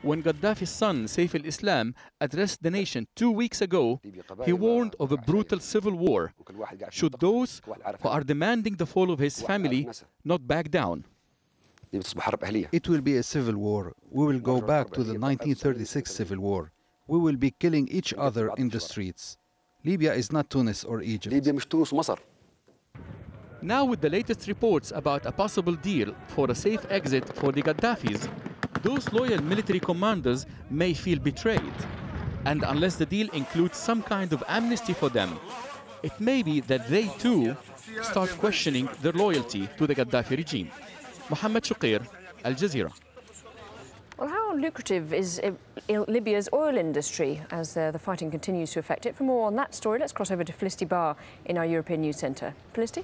When Gaddafi's son, Saif al-Islam, addressed the nation 2 weeks ago, he warned of a brutal civil war. Should those who are demanding the fall of his family not back down? It will be a civil war. We will go back to the 1936 civil war. We will be killing each other in the streets. Libya is not Tunis or Egypt. Now, with the latest reports about a possible deal for a safe exit for the Gaddafis, those loyal military commanders may feel betrayed. And unless the deal includes some kind of amnesty for them, it may be that they too start questioning their loyalty to the Gaddafi regime. Mohammed Shuqair, AlJazeera. Well, how lucrative is Libya's oil industry as the fighting continues to affect it? For more on that story, let's cross over to Felicity Barr in our European News Centre. Felicity?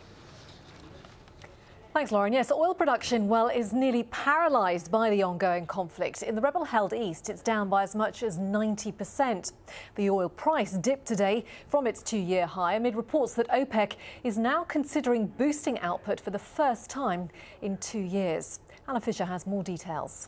Thanks, Lauren. Yes, oil production, well, is nearly paralysed by the ongoing conflict. In the rebel-held east, it's down by as much as 90%. The oil price dipped today from its 2-year high amid reports that OPEC is now considering boosting output for the first time in 2 years. Alan Fisher has more details.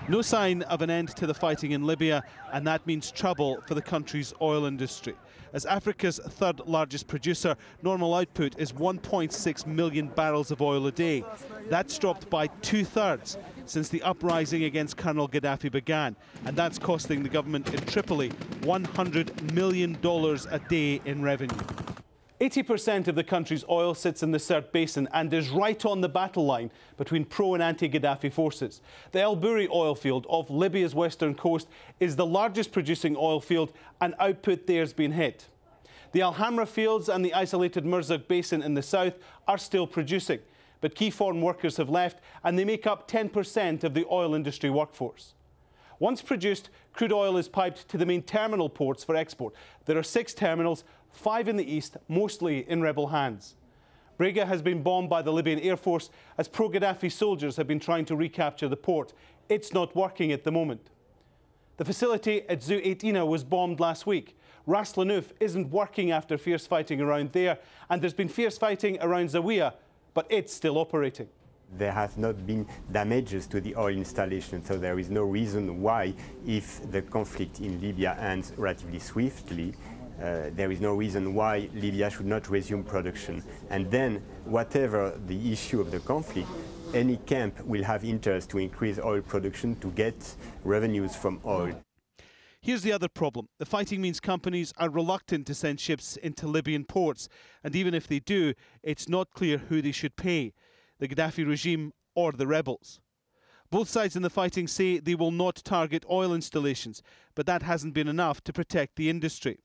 No sign of an end to the fighting in Libya, and that means trouble for the country's oil industry. As Africa's third largest producer, normal output is 1.6 million barrels of oil a day. That's dropped by 2/3 since the uprising against Colonel Gaddafi began, and that's costing the government in Tripoli $100 million a day in revenue. 80% of the country's oil sits in the Sirte Basin and is right on the battle line between pro and anti-Gaddafi forces. The El Bouri oil field off Libya's western coast is the largest producing oil field, and output there's been hit. The Al Hamra fields and the isolated Merzouq Basin in the south are still producing, but key foreign workers have left and they make up 10% of the oil industry workforce. Once produced, crude oil is piped to the main terminal ports for export. There are 6 terminals, 5 in the east, mostly in rebel hands. Brega has been bombed by the Libyan Air Force as pro-Gaddafi soldiers have been trying to recapture the port. It's not working at the moment. The facility at Zu Eitina was bombed last week. Ras Lanuf isn't working after fierce fighting around there, and there's been fierce fighting around Zawiya, but it's still operating. There has not been damages to the oil installation, so there is no reason why, if the conflict in Libya ends relatively swiftly, there is no reason why Libya should not resume production. And then, whatever the issue of the conflict, any camp will have interest to increase oil production to get revenues from oil. Here's the other problem. The fighting means companies are reluctant to send ships into Libyan ports, and even if they do, it's not clear who they should pay, the Gaddafi regime or the rebels. Both sides in the fighting say they will not target oil installations, but that hasn't been enough to protect the industry.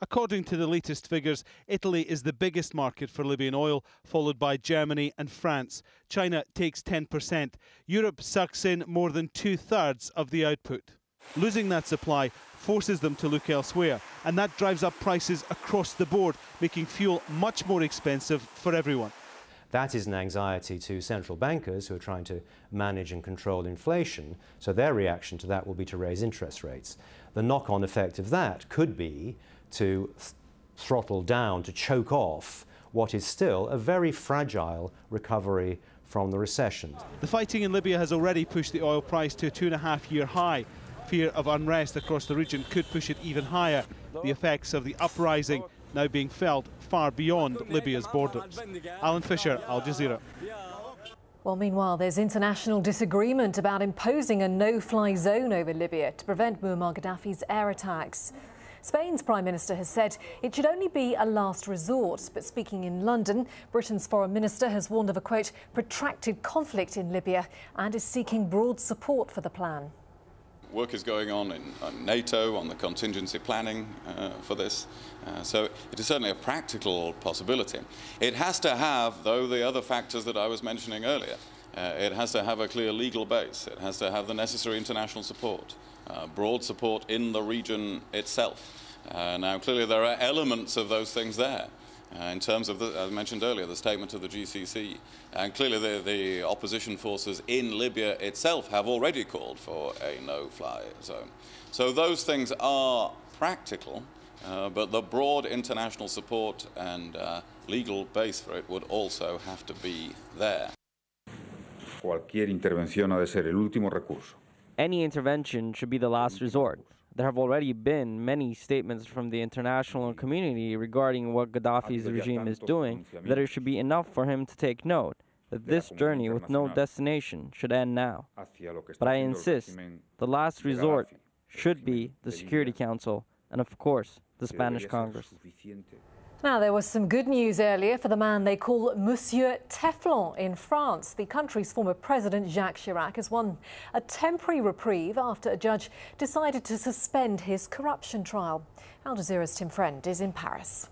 According to the latest figures, Italy is the biggest market for Libyan oil, followed by Germany and France. China takes 10%. Europe sucks in more than 2/3 of the output. Losing that supply forces them to look elsewhere, and that drives up prices across the board, making fuel much more expensive for everyone. That is an anxiety to central bankers who are trying to manage and control inflation, so their reaction to that will be to raise interest rates. The knock-on effect of that could be to throttle down, to choke off what is still a very fragile recovery from the recession. The fighting in Libya has already pushed the oil price to a 2.5-year high. Fear of unrest across the region could push it even higher. The effects of the uprising now being felt far beyond Libya's borders. Alan Fisher, AlJazeera. Well, meanwhile, there's international disagreement about imposing a no-fly zone over Libya to prevent Muammar Gaddafi's air attacks. Spain's Prime Minister has said it should only be a last resort. But speaking in London, Britain's Foreign Minister has warned of a, quote, protracted conflict in Libya and is seeking broad support for the plan. Work is going on in NATO on the contingency planning for this, so it is certainly a practical possibility. It has to have, though, the other factors that I was mentioning earlier. It has to have a clear legal base. It has to have the necessary international support, broad support in the region itself. Now, clearly there are elements of those things there. In terms of, as I mentioned earlier, the statement of the GCC, and clearly the opposition forces in Libya itself have already called for a no-fly zone. So those things are practical, but the broad international support and legal base for it would also have to be there. Cualquier intervención ha de ser el último recurso. Any intervention should be the last resort. There have already been many statements from the international community regarding what Gaddafi's regime is doing, that it should be enough for him to take note that this journey with no destination should end now. But I insist, the last resort should be the Security Council and, of course, the Spanish Congress. Now, there was some good news earlier for the man they call Monsieur Teflon in France. The country's former president, Jacques Chirac, has won a temporary reprieve after a judge decided to suspend his corruption trial. AlJazeera's Tim Friend is in Paris.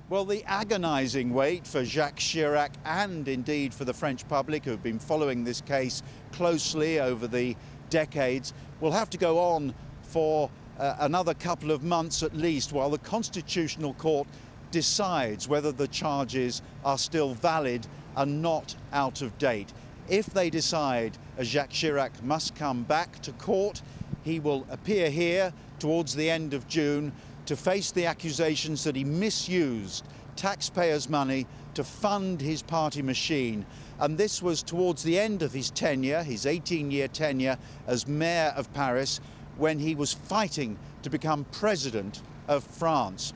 Well, the agonising wait for Jacques Chirac and indeed for the French public who have been following this case closely over the decades will have to go on for another couple of months at least while the Constitutional Court decides whether the charges are still valid and not out of date. If they decide Jacques Chirac must come back to court, he will appear here towards the end of June to face the accusations that he misused taxpayers' money to fund his party machine. And this was towards the end of his tenure, his 18-year tenure as mayor of Paris, when he was fighting to become president of France.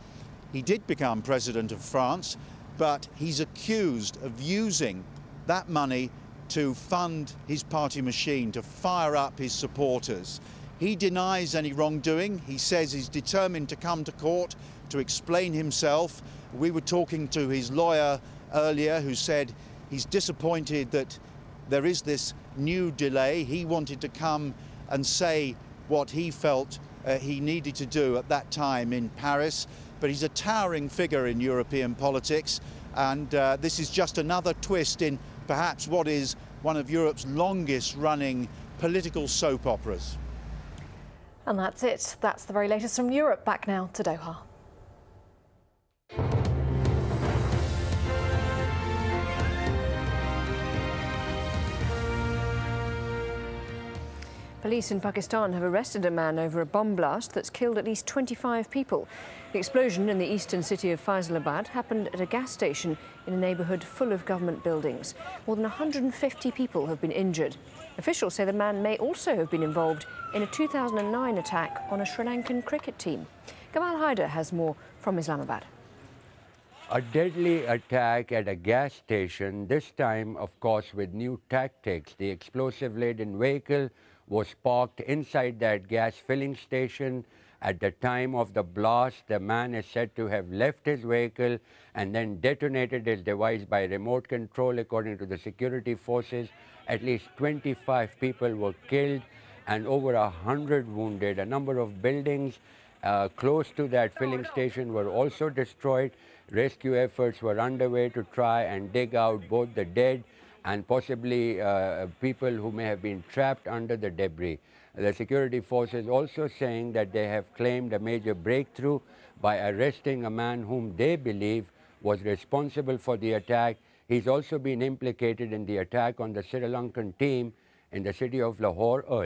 He did become president of France, but he's accused of using that money to fund his party machine, to fire up his supporters. He denies any wrongdoing. He says he's determined to come to court to explain himself. We were talking to his lawyer earlier who said he's disappointed that there is this new delay. He wanted to come and say what he felt he needed to do at that time in Paris. But he's a towering figure in European politics, and this is just another twist in perhaps what is one of Europe's longest-running political soap operas. And that's it. That's the very latest from Europe. Back now to Doha. Police in Pakistan have arrested a man over a bomb blast that's killed at least 25 people. The explosion in the eastern city of Faisalabad happened at a gas station in a neighbourhood full of government buildings. More than 150 people have been injured. Officials say the man may also have been involved in a 2009 attack on a Sri Lankan cricket team. Gamal Haider has more from Islamabad. A deadly attack at a gas station, this time, of course, with new tactics. The explosive-laden vehicle was parked inside that gas filling station. At the time of the blast, the man is said to have left his vehicle and then detonated his device by remote control. According to the security forces, at least 25 people were killed and over 100 wounded. A number of buildings close to that filling station were also destroyed. Rescue efforts were underway to try and dig out both the dead and possibly people who may have been trapped under the debris. The security forces also saying that they have claimed a major breakthrough by arresting a man whom they believe was responsible for the attack. He's also been implicated in the attack on the Sri Lankan team in the city of Lahore earlier.